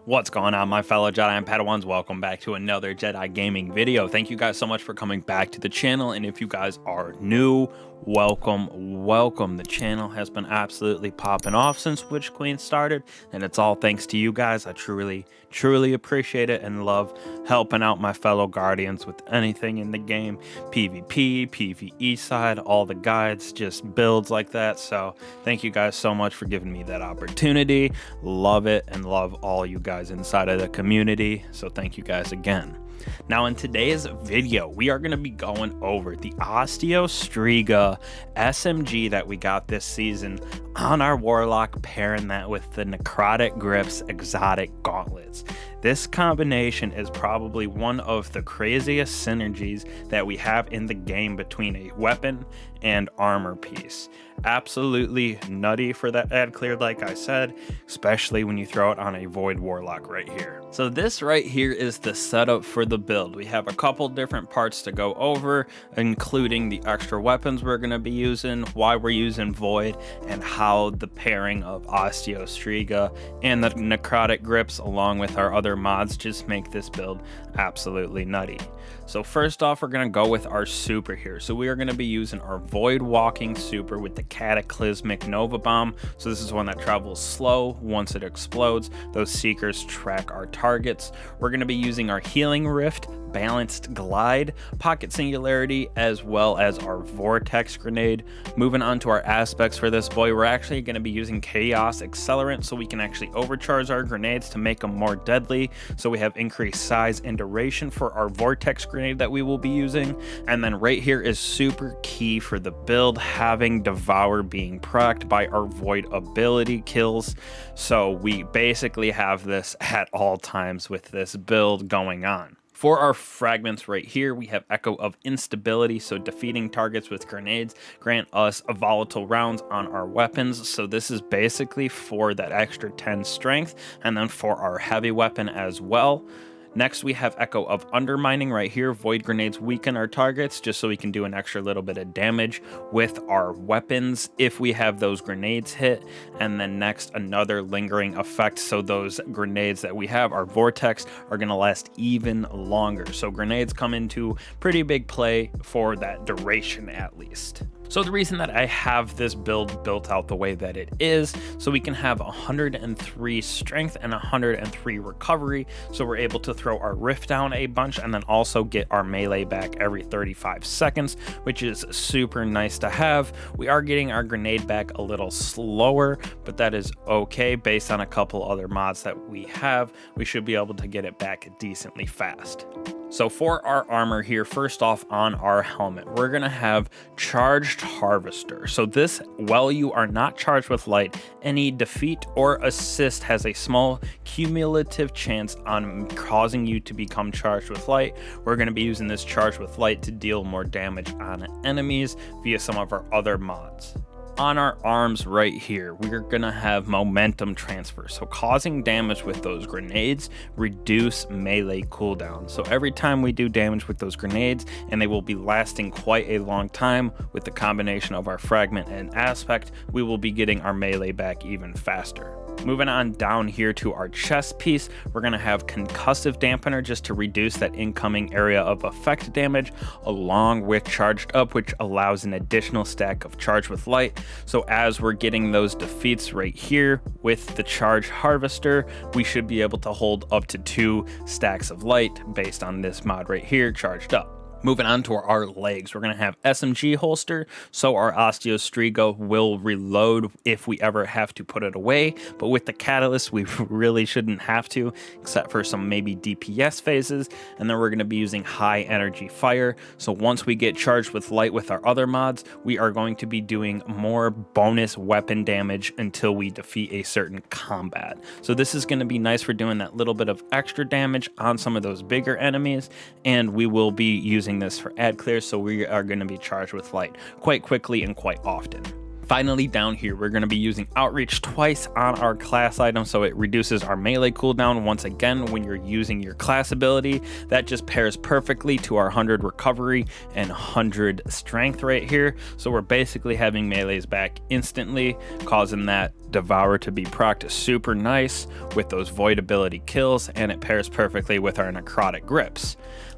What's going on, my fellow Jedi and Padawans? Welcome back to another Jedi gaming video. Thank you guys so much for coming back to the channel, and if you guys are new, welcome. The channel has been absolutely popping off since Witch Queen started, and it's all thanks to you guys. I truly appreciate it and love helping out my fellow guardians with anything in the game, PvP, PvE side, all the guides, just builds like that. So thank you guys so much for giving me that opportunity. Love it and love all you guys inside of the community. So thank you guys again. Now in today's video, we are going to be going over the Osteo Striga SMG that we got this season on our Warlock, pairing that with the Necrotic Grips Exotic Gauntlets. This combination is probably one of the craziest synergies that we have in the game between a weapon and armor piece. Absolutely nutty for that ad clear, like I said, especially when you throw it on a Void Warlock right here. So this right here is the setup for the build. We have a couple different parts to go over, including the extra weapons we're going to be using, why we're using Void, and how the pairing of Osteo Striga and the Necrotic Grips along with our other mods just make this build absolutely nutty. So first off, we're going to go with our super here. So we are going to be using our Void Walking super with the Cataclysmic Nova Bomb. So this is one that travels slow. Once it explodes, those seekers track our targets. We're going to be using our Healing Rift, Balanced Glide, Pocket Singularity, as well as our Vortex Grenade. Moving on to our aspects for this boy, we're actually going to be using Chaos Accelerant so we can actually overcharge our grenades to make them more deadly. So we have increased size and duration for our Vortex Grenade that we will be using. And then right here is super key for the build, having Devour being procced by our Void ability kills. So we basically have this at all times with this build going on. For our fragments right here, we have Echo of Instability, so defeating targets with grenades grant us volatile rounds on our weapons. So this is basically for that extra 10 strength, and then for our heavy weapon as well. Next, we have Echo of Undermining right here. Void grenades weaken our targets just so we can do an extra little bit of damage with our weapons if we have those grenades hit. And then next, another lingering effect. So those grenades that we have, our Vortex, are going to last even longer. So grenades come into pretty big play for that duration at least. So the reason that I have this build built out the way that it is, so we can have 103 strength and 103 recovery, so we're able to throw our rift down a bunch and then also get our melee back every 35 seconds, which is super nice to have. We are getting our grenade back a little slower, but that is okay. Based on a couple other mods that we have, we should be able to get it back decently fast. So for our armor here, first off on our helmet, we're going to have Charged Harvester. So this, while you are not charged with light, any defeat or assist has a small cumulative chance on causing you to become charged with light. We're going to be using this charged with light to deal more damage on enemies via some of our other mods. On our arms right here, we're gonna have momentum transfer, so causing damage with those grenades reduce melee cooldown. So every time we do damage with those grenades, and they will be lasting quite a long time, with the combination of our fragment and aspect, we will be getting our melee back even faster. Moving on down here to our chest piece, we're going to have Concussive Dampener just to reduce that incoming area of effect damage, along with Charged Up, which allows an additional stack of Charge with Light. So as we're getting those defeats right here with the Charge Harvester, we should be able to hold up to 2 stacks of light based on this mod right here, Charged Up. Moving on to our legs, we're going to have SMG holster, so our Osteo Striga will reload if we ever have to put it away, but with the catalyst we really shouldn't have to, except for some maybe DPS phases. And then we're going to be using high energy fire, so once we get charged with light with our other mods, we are going to be doing more bonus weapon damage until we defeat a certain combat. So this is going to be nice for doing that little bit of extra damage on some of those bigger enemies, and we will be using this for ad clear, so we are going to be charged with light quite quickly and quite often. Finally, down here, we're going to be using Outreach twice on our class item, so it reduces our melee cooldown once again when you're using your class ability. That just pairs perfectly to our 100 recovery and 100 strength right here. So we're basically having melees back instantly, causing that Devour to be procced super nice with those void ability kills, and it pairs perfectly with our Necrotic Grips.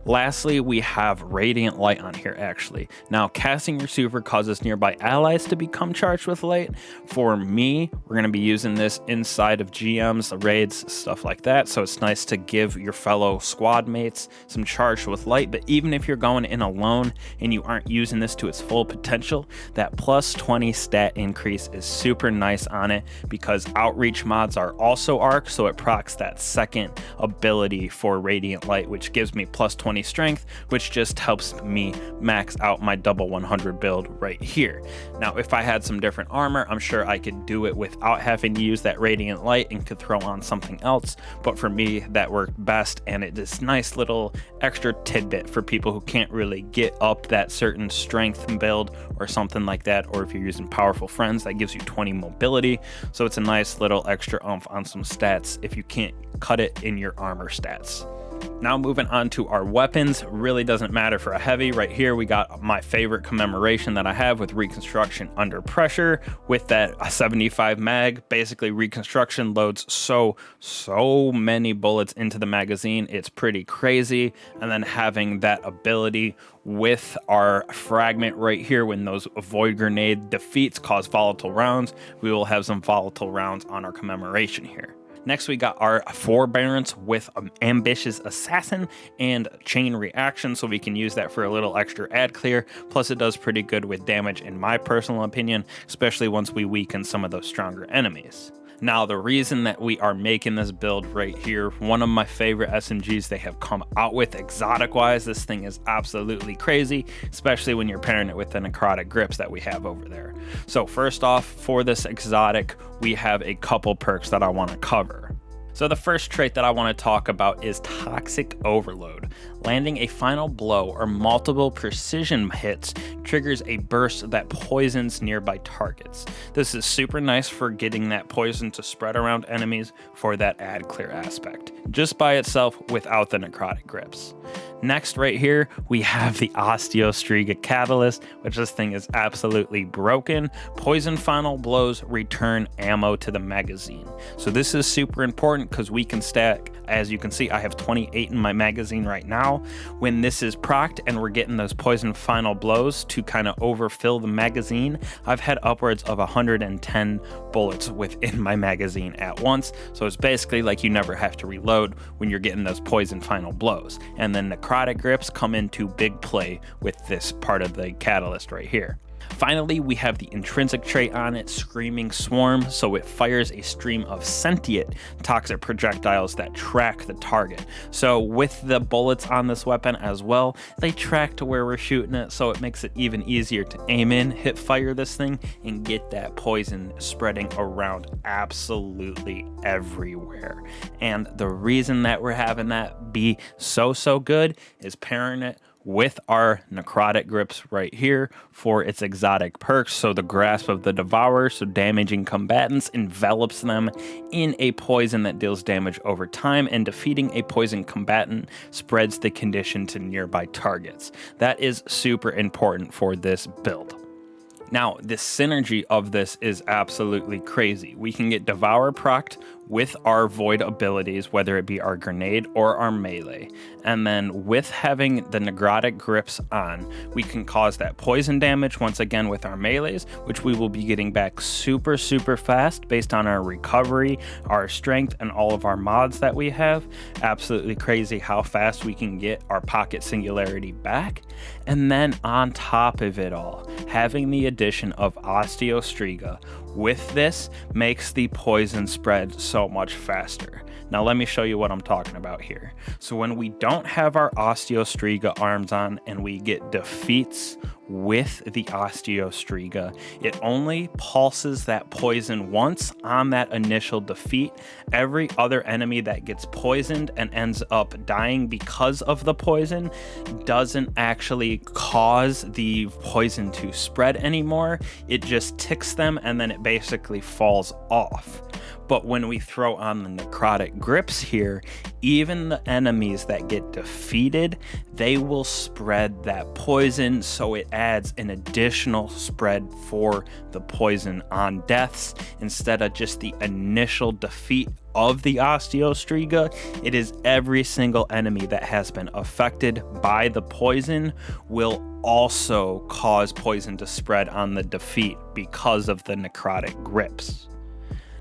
Lastly, we have Radiant Light on here actually. Now, casting your super causes nearby allies to become charged with light. For me, we're going to be using this inside of GMs, raids, stuff like that. So it's nice to give your fellow squad mates some charge with light. But even if you're going in alone and you aren't using this to its full potential, that plus 20 stat increase is super nice on it because Outreach mods are also arc, so it procs that second ability for Radiant Light, which gives me plus 20 strength, which just helps me max out my double 100 build right here. Now, if I had some different armor, I'm sure I could do it without having to use that Radiant Light and could throw on something else, but for me that worked best, and it is nice little extra tidbit for people who can't really get up that certain strength build or something like that, or if you're using powerful friends, that gives you 20 mobility, so it's a nice little extra oomph on some stats if you can't cut it in your armor stats. Now moving on to our weapons, really doesn't matter for a heavy. Right here we got my favorite commemoration that I have with Reconstruction Under Pressure with that 75 mag. Basically Reconstruction loads so many bullets into the magazine, it's pretty crazy. And then having that ability with our fragment right here, when those void grenade defeats cause volatile rounds, we will have some volatile rounds on our commemoration here. Next, we got our Forbearance with Ambitious Assassin and Chain Reaction, so we can use that for a little extra ad clear. Plus, it does pretty good with damage, in my personal opinion, especially once we weaken some of those stronger enemies. Now, the reason that we are making this build right here, one of my favorite SMGs they have come out with exotic-wise. This thing is absolutely crazy, especially when you're pairing it with the Necrotic Grips that we have over there. So first off, for this exotic, we have a couple perks that I want to cover. So the first trait that I want to talk about is Toxic Overload. Landing a final blow or multiple precision hits triggers a burst that poisons nearby targets. This is super nice for getting that poison to spread around enemies for that ad clear aspect, just by itself without the Necrotic Grips. Next, right here, we have the Osteo Striga Catalyst, which this thing is absolutely broken. Poison final blows return ammo to the magazine. So this is super important because we can stack, as you can see, I have 28 in my magazine right now. When this is procced and we're getting those poison final blows to kind of overfill the magazine, I've had upwards of 110 bullets within my magazine at once. So it's basically like you never have to reload when you're getting those poison final blows. And then Necrotic Grips come into big play with this part of the catalyst right here. Finally, we have the intrinsic trait on it, Screaming Swarm, so it fires a stream of sentient toxic projectiles that track the target. So with the bullets on this weapon as well, they track to where we're shooting it, so it makes it even easier to aim in, hit fire this thing, and get that poison spreading around absolutely everywhere. And the reason that we're having that be so good is pairing it with our Necrotic Grips right here for its exotic perks. So the Grasp of the Devourer, so damaging combatants, envelops them in a poison that deals damage over time, and defeating a poison combatant spreads the condition to nearby targets. That is super important for this build. Now, the synergy of this is absolutely crazy. We can get Devour procced with our void abilities, whether it be our grenade or our melee. And then with having the Necrotic Grips on, we can cause that poison damage once again with our melees, which we will be getting back super fast based on our recovery, our strength, and all of our mods that we have. Absolutely crazy how fast we can get our pocket singularity back. And then on top of it all, having the addition of Osteo Striga with this makes the poison spread so much faster. Now let me show you what I'm talking about here. So when we don't have our Osteo Striga arms on and we get defeats with the Osteo Striga, it only pulses that poison once on that initial defeat. Every other enemy that gets poisoned and ends up dying because of the poison doesn't actually cause the poison to spread anymore. It just ticks them and then it basically falls off. But when we throw on the Necrotic Grips here, even the enemies that get defeated, they will spread that poison, so it adds an additional spread for the poison on deaths. Instead of just the initial defeat of the Osteo Striga, it is every single enemy that has been affected by the poison will also cause poison to spread on the defeat because of the Necrotic Grips.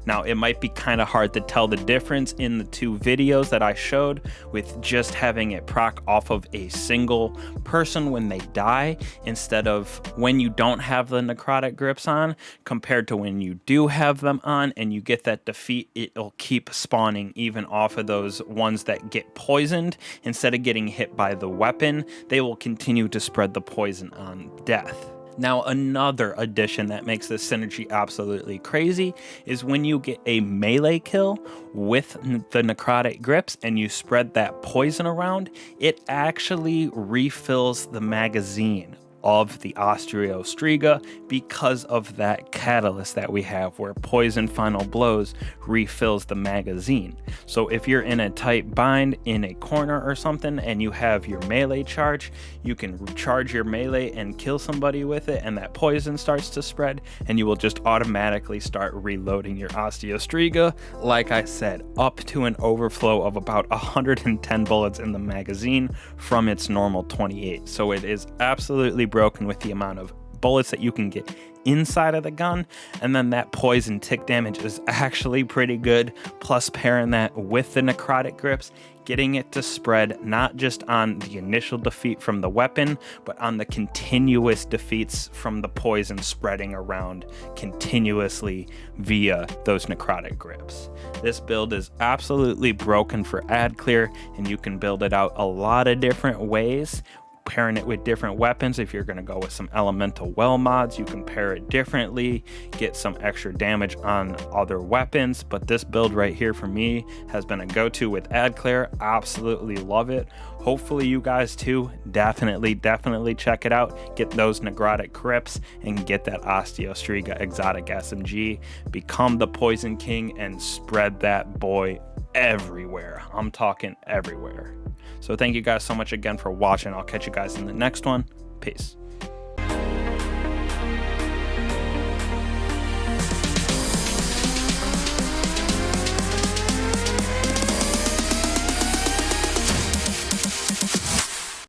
Now, it might be kind of hard to tell the difference in the two videos that I showed with just having it proc off of a single person when they die instead of when you don't have the Necrotic Grips on, compared to when you do have them on and you get that defeat, it'll keep spawning even off of those ones that get poisoned. Instead of getting hit by the weapon, they will continue to spread the poison on death. Now, another addition that makes this synergy absolutely crazy is when you get a melee kill with the Necrotic Grips and you spread that poison around, it actually refills the magazine of the Osteo Striga because of that catalyst that we have where poison final blows refills the magazine. So if you're in a tight bind in a corner or something and you have your melee charge, you can charge your melee and kill somebody with it, and that poison starts to spread and you will just automatically start reloading your Osteo Striga, like I said, up to an overflow of about 110 bullets in the magazine from its normal 28. So it is absolutely broken with the amount of bullets that you can get inside of the gun, and then that poison tick damage is actually pretty good. Plus, pairing that with the Necrotic Grips, getting it to spread not just on the initial defeat from the weapon, but on the continuous defeats from the poison spreading around continuously via those Necrotic Grips. This build is absolutely broken for ad clear, and you can build it out a lot of different ways. Pairing it with different weapons. If you're going to go with some elemental well mods, you can pair it differently, get some extra damage on other weapons. But this build right here for me has been a go-to with ad clear. Absolutely love it. Hopefully you guys too. Definitely check it out. Get those Necrotic Grips and get that Osteo Striga Exotic SMG. Become the Poison King and spread that boy everywhere. I'm talking everywhere. So thank you guys so much again for watching. I'll catch you guys in the next one. Peace.